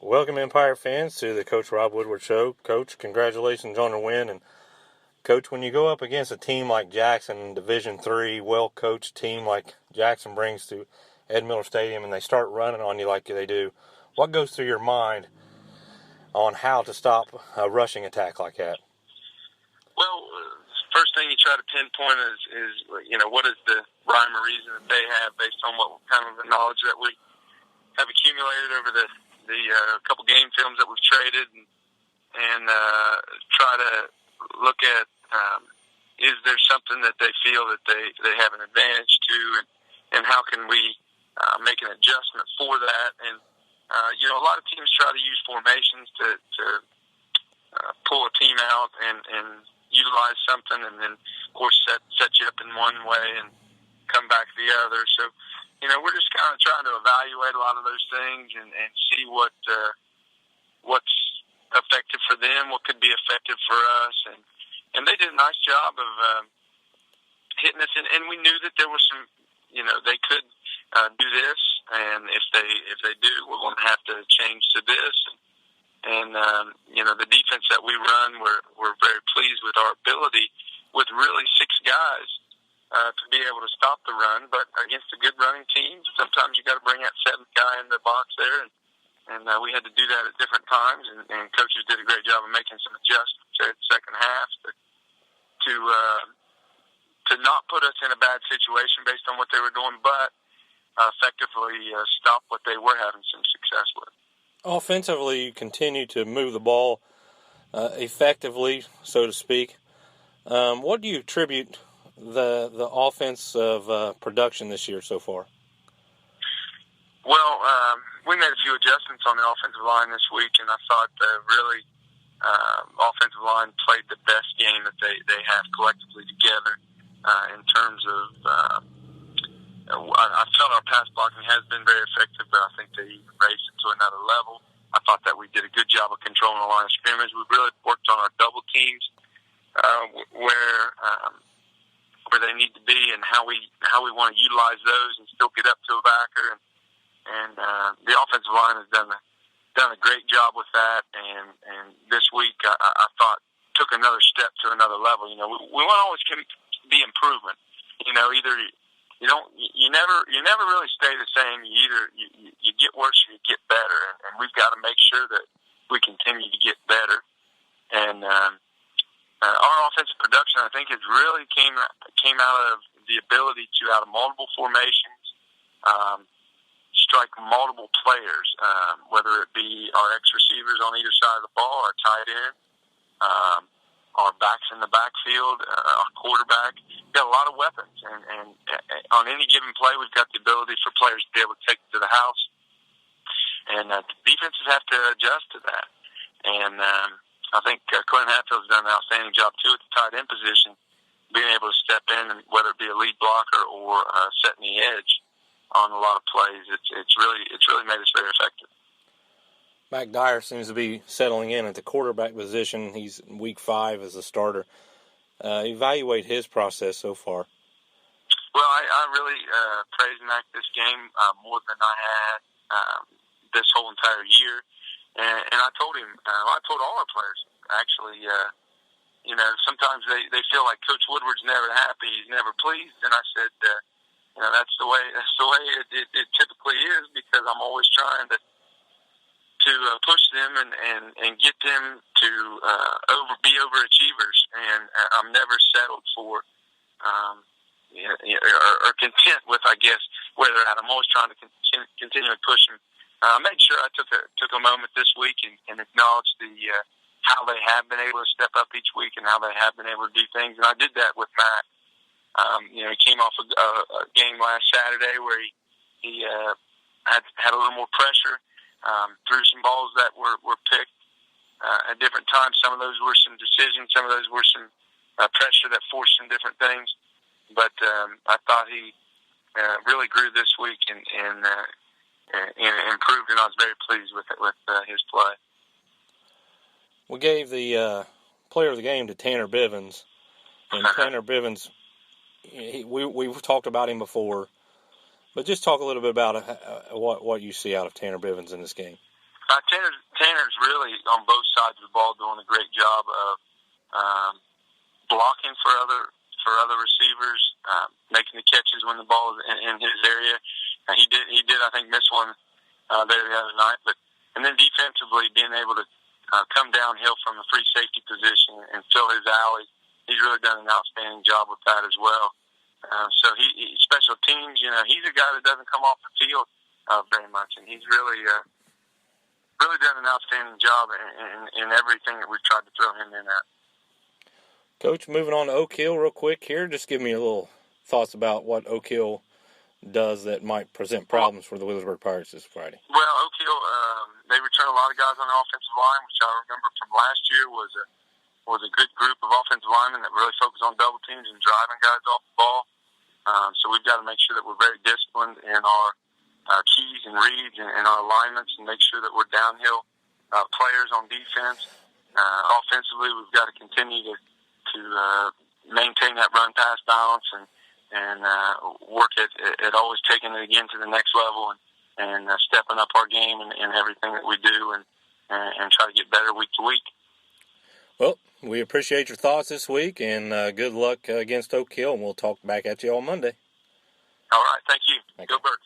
Welcome, Empire fans, to the Coach Rob Woodward Show. Coach, congratulations on the win. And, Coach, when you go up against a team like Jackson, Division III, well-coached team like Jackson brings to Ed Miller Stadium, and they start running on you like they do, what goes through your mind on how to stop a rushing attack like that? Well, first thing you try to pinpoint is what is the rhyme or reason that they have based on what kind of the knowledge that we have accumulated over the couple game films that we've traded, and try to look at is there something that they feel that they have an advantage to, and how can we make an adjustment for that. And a lot of teams try to use formations to pull a team out and utilize something, and then of course set you up in one way and come back the other. So we're just kind of trying to evaluate a lot of those things and see what's effective for them, what could be effective for us, and they did a nice job of hitting us. And we knew that there was some, they could do this, and if they do, we're going to have to change to this. And the defense that we run, we're very pleased with our ability with really six guys to be able to stop the run. But against a good running team, sometimes you got to bring that seventh guy in the box there, and we had to do that at different times. And coaches did a great job of making some adjustments at the second half to not put us in a bad situation based on what they were doing, but effectively stop what they were having some success with. Offensively, you continue to move the ball effectively, so to speak. What do you attribute the offensive production this year so far? Well, we made a few adjustments on the offensive line this week, and I thought really offensive line played the best game that they have collectively together in terms of I felt our pass blocking has been very effective, but I think they raised it to another level. I thought that we did a good job of controlling the line of scrimmage. We really worked on our double teams where they need to be, and how we want to utilize those and still get up to a backer. And the offensive line has done a great job with that. And this week I thought took another step to another level. We want to always be improvement. Either you never really stay the same. You get worse or you get better, and we've got to make sure that we continue to get better. And our offensive production, I think, has really came out of the ability to, out of multiple formations, strike multiple players, whether it be our ex-receivers on either side of the ball, our tight end, our backs in the backfield, our quarterback. We've got a lot of weapons, and on any given play, we've got the ability for players to be able to take it to the house. And defenses have to adjust to that. And I think Clint Hatfield's done an outstanding job, too, at the tight end position, being able to step in, and whether it be a lead blocker or setting the edge on a lot of plays. It's really made us very effective. Dyer seems to be settling in at the quarterback position. He's in week 5 as a starter. Evaluate his process so far. Well, I really praised Mac this game more than I had this whole entire year. And I told him, I told all our players, actually, sometimes they feel like Coach Woodward's never happy, he's never pleased. And I said, that's the way it typically is, because I'm always trying to push them and get them to be overachievers, and I'm never settled for or content with, I guess, where they're at. I'm always trying to continue to push them. I made sure I took a moment this week and acknowledged how they have been able to step up each week and how they have been able to do things, and I did that with Matt. He came off a game last Saturday where he had a little more pressure. Threw some balls that were picked at different times. Some of those were some decisions. Some of those were some pressure that forced some different things. But I thought he really grew this week and improved, and I was very pleased with his play. We gave the player of the game to Tanner Bivens, and Tanner Bivens, we've talked about him before. But just talk a little bit about what you see out of Tanner Bivens in this game. Tanner's really on both sides of the ball doing a great job of blocking for other receivers, making the catches when the ball is in his area. He did I think miss one there the other night, and then defensively being able to come downhill from a free safety position and fill his alley. He's really done an outstanding job with that as well. So he special teams, he's a guy that doesn't come off the field very much, and he's really done an outstanding job in everything that we've tried to throw him in at. Coach, moving on to Oak Hill real quick here. Just give me a little thoughts about what Oak Hill does that might present problems for the Williamsburg Pirates this Friday. Well, Oak Hill, they return a lot of guys on the offensive line, which I remember from last year was a good group of offensive linemen that really focus on double teams and driving guys off the ball. So we've got to make sure that we're very disciplined in our keys and reads and our alignments, and make sure that we're downhill players on defense. Offensively, we've got to continue to maintain that run-pass balance and work at always taking it again to the next level and stepping up our game in everything that we do and try to get better week to week. Well, we appreciate your thoughts this week, and good luck against Oak Hill, and we'll talk back at you on Monday. All right, thank you. Go Birds.